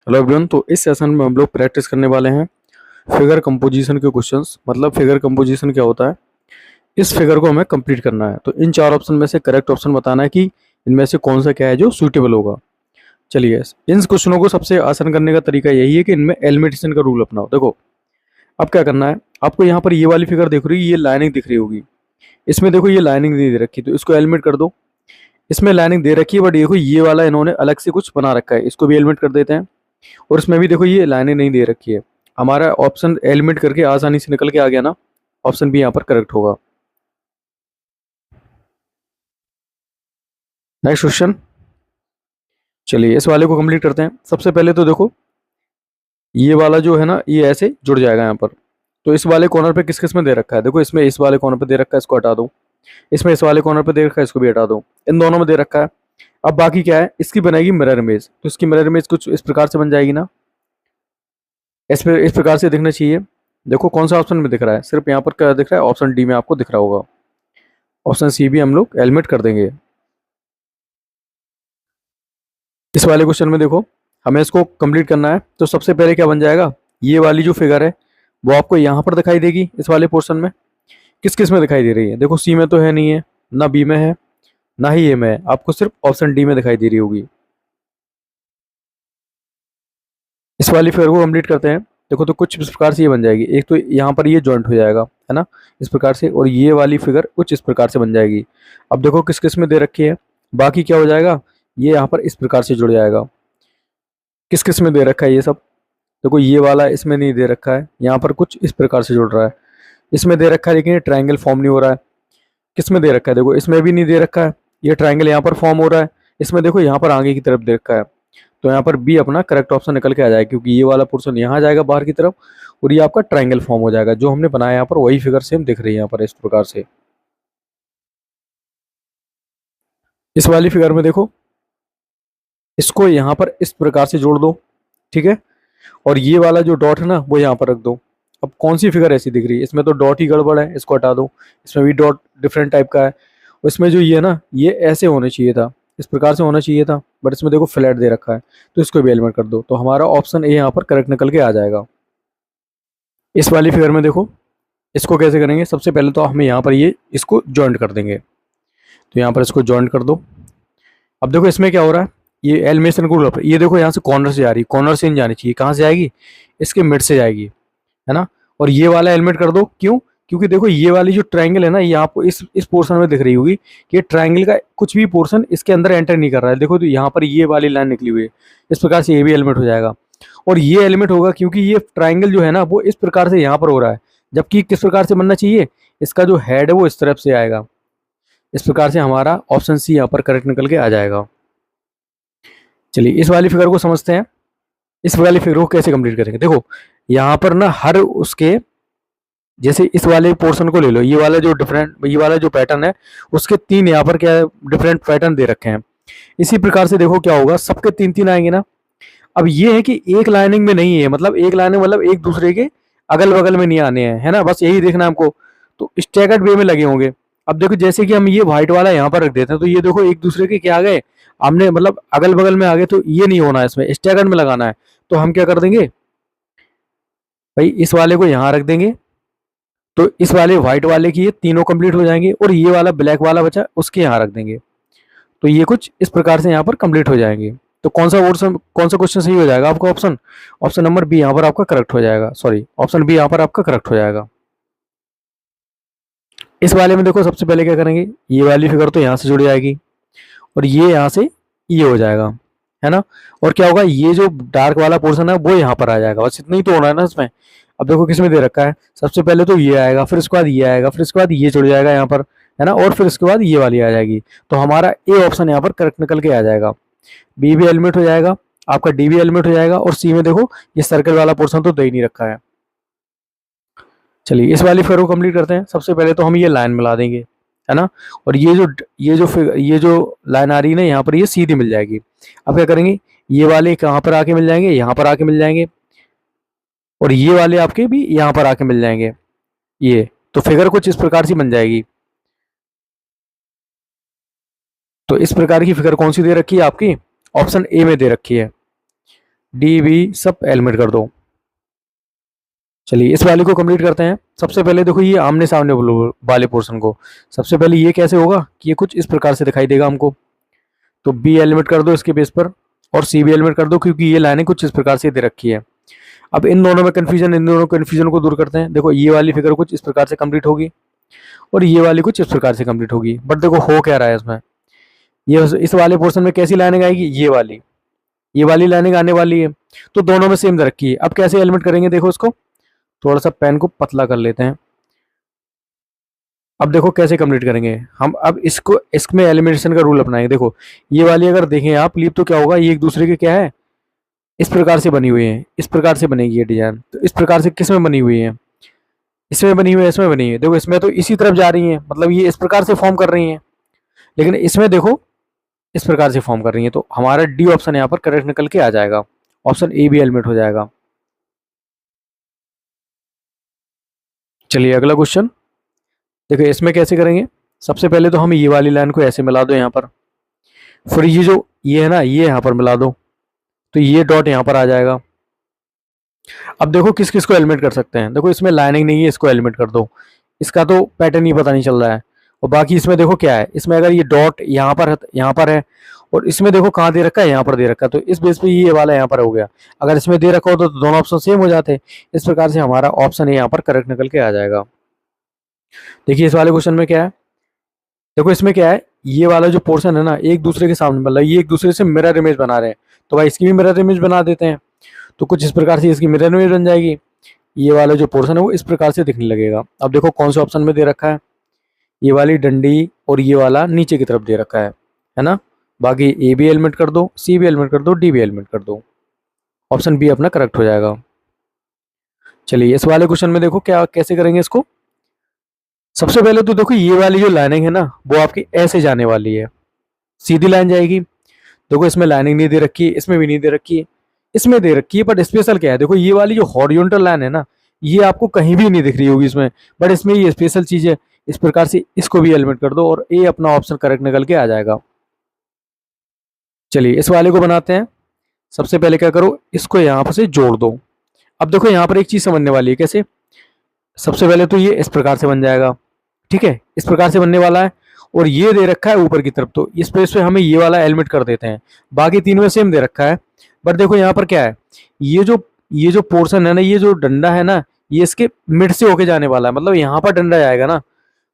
Hello everyone. तो इस session में हम लोग प्रैक्टिस करने वाले हैं फिगर कंपोजिशन के क्वेश्चंस। मतलब फिगर कंपोजिशन क्या होता है, इस फिगर को हमें कंप्लीट करना है। तो इन चार ऑप्शन में से करेक्ट ऑप्शन बताना है कि इनमें से कौन सा क्या है जो सूटेबल होगा। चलिए, इन क्वेश्चनों को सबसे आसान करने का तरीका यही है कि इनमें एलिमिनेशन का रूल अपनाओ। देखो, अब क्या करना है, आपको यहाँ पर ये वाली फिगर दिख रही है, ये लाइनिंग दिख रही होगी। इसमें देखो ये लाइनिंग नहीं दे रखी, तो इसको एलिमिनेट कर दो। इसमें लाइनिंग दे रखी है बट देखो ये वाला इन्होंने अलग से कुछ बना रखा है, इसको भी एलिमिनेट कर देते हैं। और इसमें भी देखो ये लाइनें नहीं दे रखी है। हमारा ऑप्शन एलिमिनेट करके आसानी से निकल के आ गया ना, ऑप्शन बी यहाँ पर करेक्ट होगा। नेक्स्ट क्वेश्चन, चलिए इस वाले को कंप्लीट करते हैं। सबसे पहले तो देखो ये वाला जो है ना, ये ऐसे जुड़ जाएगा यहाँ पर। तो इस वाले कॉर्नर पे किस किस में दे रखा है, देखो इसमें इस वाले कॉर्नर पे दे रखा है, इसको हटा दो। इसमें इस वाले कॉर्नर पे दे रखा है, इसको भी हटा दो। इन दोनों में दे रखा है। अब बाकी क्या है, इसकी बनेगी मिरर इमेज। तो इसकी मिरर इमेज कुछ इस प्रकार से बन जाएगी ना, इस प्रकार से दिखना चाहिए। देखो कौन सा ऑप्शन में दिख रहा है, सिर्फ यहाँ पर क्या दिख रहा है, ऑप्शन डी में आपको दिख रहा होगा। ऑप्शन सी भी हम लोग एलिमिनेट कर देंगे। इस वाले क्वेश्चन में देखो हमें इसको कंप्लीट करना है। तो सबसे पहले क्या बन जाएगा, ये वाली जो फिगर है वो आपको यहाँ पर दिखाई देगी। इस वाले पोर्शन में किस किस में दिखाई दे रही है, देखो सी में तो है नहीं है, ना बी में है, ना ही ए में है, आपको सिर्फ ऑप्शन डी में दिखाई दे रही होगी। इस वाली फिगर को कंप्लीट करते हैं। देखो तो कुछ इस प्रकार से ये बन जाएगी। एक तो यहाँ पर ये जॉइंट हो जाएगा, है ना, इस प्रकार से। और ये वाली फिगर कुछ इस प्रकार से बन जाएगी। अब देखो किस किस में दे रखी है, बाकी क्या हो जाएगा, ये यहाँ पर इस प्रकार से जुड़ जाएगा। किस किस में दे रखा है ये सब, देखो ये वाला इसमें नहीं दे रखा है, यहाँ पर कुछ इस प्रकार से जुड़ रहा है। इसमें दे रखा है लेकिन ये ट्रायंगल फॉर्म नहीं हो रहा है। किस में दे रखा है, देखो इसमें भी नहीं दे रखा है, ये ट्रायंगल यहाँ पर फॉर्म हो रहा है। इसमें देखो यहाँ पर आगे की तरफ दे रखा है। तो यहाँ पर बी अपना करेक्ट ऑप्शन निकल के आ जाएगा, क्योंकि ये वाला पोर्शन यहाँ जाएगा बाहर की तरफ और ये आपका ट्रायंगल फॉर्म हो जाएगा। जो हमने बनाया यहाँ पर वही फिगर सेम दिख रही है यहाँ पर इस प्रकार से। इस वाली फिगर में देखो इसको यहाँ पर इस प्रकार से जोड़ दो, ठीक है। और ये वाला जो डॉट है ना वो यहाँ पर रख दो। अब कौन सी फिगर ऐसी दिख रही है, इसमें तो डॉट ही गड़बड़ है, इसको हटा दो। इसमें भी डॉट डिफरेंट टाइप का है। और इसमें जो ये है ना, ये ऐसे होना चाहिए था, इस प्रकार से होना चाहिए था, बट इसमें देखो फ्लैट दे रखा है। तो इसको भी एलिमेंट कर दो, तो हमारा ऑप्शन ए यहाँ पर करेक्ट निकल के आ जाएगा। इस वाली फिगर में देखो इसको कैसे करेंगे, सबसे पहले तो हमें यहाँ पर ये इसको जॉइंट कर देंगे। तो यहाँ पर इसको जॉइंट कर दो। अब देखो इसमें क्या हो रहा है, ये एलिमिनेशन को रूल, ये देखो यहाँ से कॉर्नर से जा रही है, कॉर्नर से नहीं जानी चाहिए, कहाँ से जाएगी, इसके मिड से जाएगी, है ना। और ये वाला एलिमेंट कर दो, क्यों, क्योंकि देखो ये वाली जो ट्रायंगल है ना, ये आपको इस पोर्शन में दिख रही होगी कि ये ट्रायंगल का कुछ भी पोर्शन इसके अंदर एंटर नहीं कर रहा है। देखो तो यहाँ पर ये वाली लाइन निकली हुई है, इस प्रकार से ये भी एलिमेंट हो जाएगा। और ये एलिमेंट होगा क्योंकि ये ट्रायंगल जो है ना वो इस प्रकार से यहाँ पर हो रहा है, जबकि किस प्रकार से बनना चाहिए, इसका जो हेड है वो इस तरफ से आएगा। इस प्रकार से हमारा ऑप्शन सी यहाँ पर करेक्ट निकल के आ जाएगा। चलिए इस वाली फिगर को समझते हैं। इस वाली फिगर को कैसे कंप्लीट करेंगे, देखो यहाँ पर ना हर उसके, जैसे इस वाले पोर्शन को ले लो, ये वाला जो डिफरेंट, ये वाला जो पैटर्न है उसके तीन यहाँ पर क्या है, डिफरेंट पैटर्न दे रखे हैं। इसी प्रकार से देखो क्या होगा, सबके तीन तीन आएंगे ना। अब ये है कि एक लाइनिंग में नहीं है, मतलब एक लाइनिंग मतलब एक दूसरे के अगल बगल में नहीं आने हैं, है ना, बस यही देखना है हमको। तो स्टैगर्ड वे में लगे होंगे। अब देखो जैसे कि हम ये व्हाइट वाला यहाँ पर रख देते हैं, तो ये देखो एक दूसरे के क्या आ गए, हमने मतलब अगल बगल में आ गए, तो ये नहीं होना है, इसमें स्टैगर्ड में लगाना है। तो हम क्या कर देंगे भाई, इस वाले को यहाँ रख देंगे। तो इस वाले व्हाइट वाले की ये तीनों कंप्लीट हो जाएंगे, और ये वाला ब्लैक वाला बचा उसके यहाँ रख देंगे। तो ये कुछ इस प्रकार से यहाँ पर कंप्लीट हो जाएंगे। तो कौन सा क्वेश्चन सही हो जाएगा आपका, ऑप्शन ऑप्शन नंबर बी यहाँ पर आपका करेक्ट हो जाएगा, सॉरी ऑप्शन बी यहाँ पर आपका करेक्ट हो जाएगा। इस वाले में देखो सबसे पहले क्या करेंगे, ये वाली फिगर तो यहाँ से जुड़ जाएगी, और ये यहाँ से ये हो जाएगा, है ना। और क्या होगा, ये जो डार्क वाला पोर्शन है वो यहाँ पर आ जाएगा, बस इतना ही तो होना है ना इसमें। अब देखो किसमें दे रखा है, सबसे पहले तो ये आएगा, फिर उसके बाद ये आएगा, फिर उसके बाद ये जुड़ जाएगा यहाँ पर, है ना, और फिर उसके बाद ये वाली आ जाएगी। तो हमारा ए ऑप्शन यहाँ पर करेक्ट निकल के आ जाएगा। बी भी एलिमेंट हो जाएगा, आपका डी भी एलिमेंट हो जाएगा, और सी में देखो ये सर्कल वाला पोर्शन तो दे ही नहीं रखा है। चलिए इस वाली फिगर को कंप्लीट करते हैं। सबसे पहले तो हम ये लाइन मिला देंगे, है ना। और ये जो लाइन आ रही है ना यहाँ पर, ये सीधी मिल जाएगी। अब क्या करेंगे, ये वाले कहाँ पर आके मिल जाएंगे, यहाँ पर आके मिल जाएंगे, और ये वाले आपके भी यहाँ पर आके मिल जाएंगे। ये तो फिगर कुछ इस प्रकार से बन जाएगी। तो इस प्रकार की फिगर कौन सी दे रखी है आपकी, ऑप्शन ए में दे रखी है। डी बी सब एलिमिनेट कर दो। चलिए इस वाले को कंप्लीट करते हैं। सबसे पहले देखो ये आमने सामने वाले पोर्शन को, सबसे पहले ये कैसे होगा कि ये कुछ इस प्रकार से दिखाई देगा हमको। तो बी एलिमिनेट कर दो इसके बेस पर, और सी भी एलिमिनेट कर दो, क्योंकि ये लाइनें कुछ इस प्रकार से दे रखी है। अब इन दोनों में कन्फ्यूजन, इन दोनों कन्फ्यूजन को दूर करते हैं। देखो ये वाली फिगर कुछ इस प्रकार से कंप्लीट होगी और ये वाली कुछ इस प्रकार से कंप्लीट होगी, बट देखो हो क्या रहा है इसमें, ये इस वाले पोर्शन में कैसी लाइनिंग आएगी, ये वाली लाइनिंग आने वाली है। तो दोनों में सेम दे रखी है। अब कैसे एलिमेंट करेंगे, देखो इसको थोड़ा सा पेन को पतला कर लेते हैं। अब देखो कैसे कंप्लीट करेंगे हम। अब इसको इसमें एलिमिनेशन का रूल अपनाएंगे। देखो ये वाली अगर देखें आप लीप, तो क्या होगा, ये एक दूसरे के क्या है, इस प्रकार से बनी हुई है, इस प्रकार से बनेगी ये डिजाइन। तो इस प्रकार से किस में बनी हुई है, इसमें बनी हुई है, इसमें बनी हुई है। देखो इसमें तो इसी तरफ जा रही है, मतलब ये इस प्रकार से फॉर्म कर रही है, लेकिन इसमें देखो इस प्रकार से फॉर्म कर रही है। तो हमारा डी ऑप्शन यहाँ पर करेक्ट निकल के आ जाएगा, ऑप्शन ए भी एलिमिनेट हो जाएगा। चलिए अगला क्वेश्चन देखो, इसमें कैसे करेंगे। सबसे पहले तो हम ये वाली लाइन को ऐसे मिला दो यहाँ पर, फिर ये जो ये है ना, ये यहाँ पर मिला दो, तो ये डॉट यहाँ पर आ जाएगा। अब देखो किस किस को एलिमिनेट कर सकते हैं। देखो इसमें लाइनिंग नहीं है, इसको एलिमिनेट कर दो, इसका तो पैटर्न ही पता नहीं चल रहा है। और बाकी इसमें देखो क्या है, इसमें अगर ये डॉट यहाँ पर है, यहाँ पर है, और इसमें देखो कहाँ दे रखा है, यहाँ पर दे रखा है, तो इस बेस पे ये वाला यहाँ पर हो गया। अगर इसमें दे रखा हो तो दोनों ऑप्शन सेम हो जाते। इस प्रकार से हमारा ऑप्शन ए यहाँ पर करेक्ट निकल के आ जाएगा। देखिए इस वाले क्वेश्चन में क्या है, देखो इसमें क्या है, ये वाला जो पोर्शन है ना, एक दूसरे के सामने, मतलब ये एक दूसरे से मिरर इमेज बना रहे हैं, तो भाई इसकी भी मिरर इमेज बना देते हैं। तो कुछ इस प्रकार से इसकी मिरर इमेज बन जाएगी। ये वाला जो पोर्शन है वो इस प्रकार से दिखने लगेगा। अब देखो कौन से ऑप्शन में दे रखा है, ये वाली डंडी और ये वाला नीचे की तरफ दे रखा है ना। बाकी ए भी एलिमेंट कर दो, सी भी एलिमेंट कर दो, डी भी एलिमेंट कर दो, ऑप्शन बी अपना करेक्ट हो जाएगा। चलिए इस वाले क्वेश्चन में देखो क्या कैसे करेंगे इसको। सबसे पहले तो देखो ये वाली जो लाइनिंग है ना, वो आपकी ऐसे जाने वाली है, सीधी लाइन जाएगी। देखो इसमें लाइनिंग नहीं दे रखी है, इसमें भी नहीं दे रखी है, इसमें दे रखी है, बट स्पेशल क्या है, देखो ये वाली जो हॉरिजॉन्टल लाइन है ना, ये आपको कहीं भी नहीं दिख रही होगी इसमें, बट इसमें ये स्पेशल चीज है। इस प्रकार से इसको भी एलिमेंट कर दो और ए अपना ऑप्शन करेक्ट निकल के आ जाएगा। चलिए इस वाले को बनाते हैं। सबसे पहले क्या करो, इसको यहाँ पर से जोड़ दो। अब देखो यहाँ पर एक चीज समझने वाली है, कैसे। सबसे पहले तो ये इस प्रकार से बन जाएगा, ठीक है, इस प्रकार से बनने वाला है, और ये दे रखा है ऊपर की तरफ, तो इस प्लेस पे हमें ये वाला एलिमेंट कर देते हैं। बाकी तीन में सेम दे रखा है, बट देखो यहाँ पर क्या है, ये जो पोर्शन है ना, ये जो डंडा है ना, ये इसके मिड से होके जाने वाला है, मतलब यहाँ पर डंडा जाएगा ना।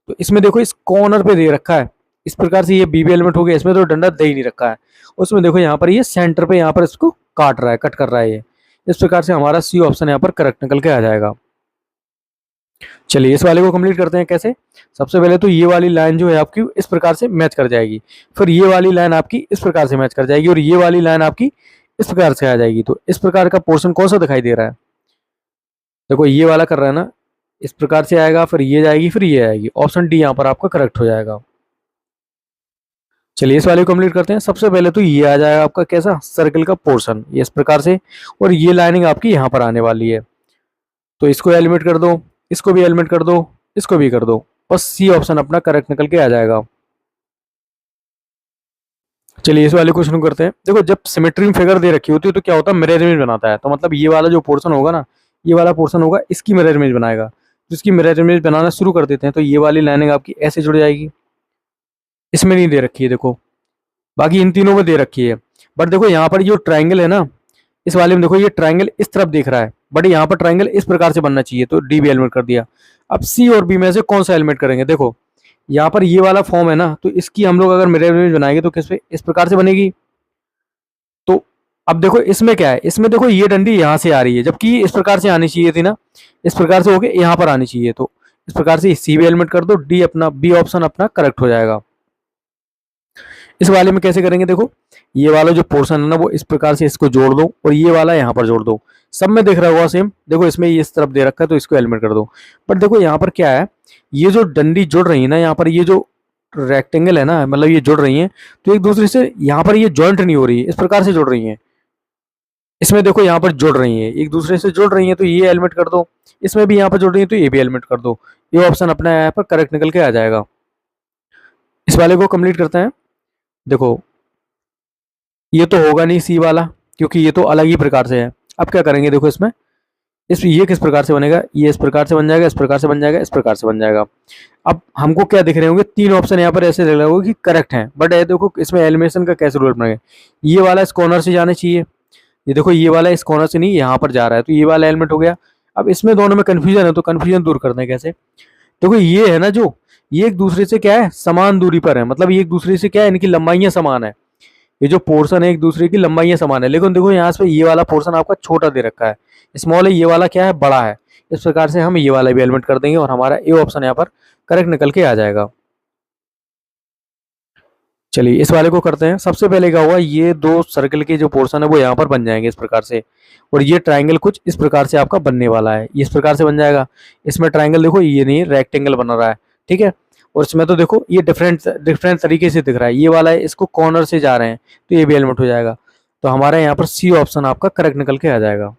तो इसमें देखो इस कॉर्नर पे दे रखा है, इस प्रकार से ये बीबी एलिमेंट हो गया। इसमें तो डंडा दे ही नहीं रखा है, उसमें देखो यहाँ पर ये सेंटर पे यहाँ पर इसको काट रहा है, कट कर रहा है ये। इस प्रकार से हमारा सी ऑप्शन यहाँ पर करेक्ट निकल के आ जाएगा। चलिए इस वाले को कंप्लीट करते हैं कैसे। सबसे पहले तो ये वाली लाइन जो है आपकी इस प्रकार से मैच कर जाएगी, फिर ये वाली लाइन आपकी इस प्रकार से मैच कर जाएगी, और ये वाली लाइन आपकी इस प्रकार से आ जाएगी। तो इस प्रकार का पोर्शन कौन सा दिखाई दे रहा है, देखो ये वाला कर रहा है ना, इस प्रकार से आएगा, फिर ये जाएगी, फिर ये आएगी, ऑप्शन डी यहाँ पर आपका करेक्ट हो जाएगा। चलिए इस वाले को कंप्लीट करते हैं। सबसे पहले तो ये आ जाएगा आपका कैसा, सर्कल का पोर्शन, ये इस प्रकार से, और ये लाइनिंग आपकी यहाँ पर आने वाली है। तो इसको एलिमिनेट कर दो, इसको भी एलिमिनेट कर दो, इसको भी कर दो, बस सी ऑप्शन अपना करेक्ट निकल के आ जाएगा। चलिए इस वाले क्वेश्चन को करते हैं। देखो जब सिमेट्री में फिगर दे रखी होती है तो क्या होता है, मिरर इमेज बनाता है। तो मतलब ये वाला जो पोर्शन होगा ना, ये वाला पोर्शन होगा, इसकी मिरर इमेज बनाएगा। तो इसकी मिरर इमेज बनाना शुरू कर देते हैं। तो ये वाली लाइनिंग आपकी ऐसे जुड़ जाएगी, इसमें नहीं दे रखी है देखो, बाकी इन तीनों में दे रखी है। बट देखो यहाँ पर जो ट्राइंगल है ना, इस वाले में देखो ये ट्राइंगल इस तरफ देख रहा है, बट यहाँ पर ट्राइंगल इस प्रकार से बनना चाहिए, तो डी भी एलिमेंट कर दिया। अब सी और बी में से कौन सा एलिमेंट करेंगे, देखो यहाँ पर ये वाला फॉर्म है ना, तो इसकी हम लोग अगर मिरर इमेज बनाएंगे तो किस पे, इस प्रकार से बनेगी। तो अब देखो इसमें क्या है, इसमें देखो ये डंडी यहाँ से आ रही है, जबकि इस प्रकार से आनी चाहिए थी ना, इस प्रकार से होके यहाँ पर आनी चाहिए। तो इस प्रकार से सी भी एलिमेंट कर दो, डी अपना बी ऑप्शन अपना करेक्ट हो जाएगा। इस वाले में कैसे करेंगे, देखो ये वाला जो पोर्शन है ना, वो इस प्रकार से इसको जोड़ दो, और ये वाला यहाँ पर जोड़ दो। सब में देख रहा होगा सेम, देखो इसमें ये इस तरफ दे रखा है, तो इसको एलिमेंट कर दो। बट देखो यहाँ पर क्या है, ये जो डंडी जुड़ रही है ना, यहाँ पर ये जो रेक्टेंगल है ना, मतलब ये जुड़ रही है, तो एक दूसरे से यहाँ पर ये ज्वाइंट नहीं हो रही है, इस प्रकार से जुड़ रही है। इसमें देखो यहाँ पर जुड़ रही है, एक दूसरे से जुड़ रही है, तो ये एलिमेंट कर दो। इसमें भी यहाँ पर जुड़ रही है, तो ये भी एलिमेंट कर दो। ये ऑप्शन अपना यहाँ पर करेक्ट निकल के आ जाएगा। इस वाले को कंप्लीट करते हैं। देखो ये तो होगा नहीं सी वाला, क्योंकि ये तो अलग ही प्रकार से है। अब क्या करेंगे देखो इसमें, ये किस प्रकार से बनेगा, ये इस प्रकार से बन जाएगा, इस प्रकार से बन जाएगा, इस प्रकार से बन जाएगा। अब हमको क्या दिख रहे होंगे, 3 ऑप्शन यहाँ पर ऐसे लग रहा होगा कि करेक्ट हैं, बट ये देखो इसमें एलिमिनेशन का कैसे रूल बनेगा। ये वाला इस कॉर्नर से जाना चाहिए, ये देखो ये वाला इस कॉर्नर से नहीं यहाँ पर जा रहा है, तो ये वाला एलिमेंट हो गया। अब इसमें दोनों में कन्फ्यूजन है, तो कन्फ्यूजन दूर करते हैं कैसे। देखो ये है ना जो, ये एक दूसरे से क्या है, समान दूरी पर है, मतलब ये एक दूसरे से क्या है, इनकी लंबाइयां समान है। ये जो पोर्शन है एक दूसरे की लंबाइयां समान है, लेकिन देखो यहाँ पे ये वाला पोर्शन आपका छोटा दे रखा है, स्मॉल है, ये वाला क्या है, बड़ा है। इस प्रकार से हम ये वाला भी एलिमेंट कर देंगे और हमारा ए ऑप्शन यहाँ पर करेक्ट निकल के आ जाएगा। चलिए इस वाले को करते हैं। सबसे पहले क्या हुआ, ये दो सर्कल के जो पोर्शन है वो यहाँ पर बन जाएंगे इस प्रकार से, और ये ट्राइंगल कुछ इस प्रकार से आपका बनने वाला है, ये इस प्रकार से बन जाएगा। इसमें ट्राइंगल देखो ये नहीं, रेक्टेंगल बन रहा है, ठीक है। और इसमें तो देखो ये डिफरेंट डिफरेंट तरीके से दिख रहा है, ये वाला है इसको कॉर्नर से जा रहे हैं, तो ये भी एलिमेंट हो जाएगा। तो हमारे यहाँ पर सी ऑप्शन आपका करेक्ट निकल के आ जाएगा।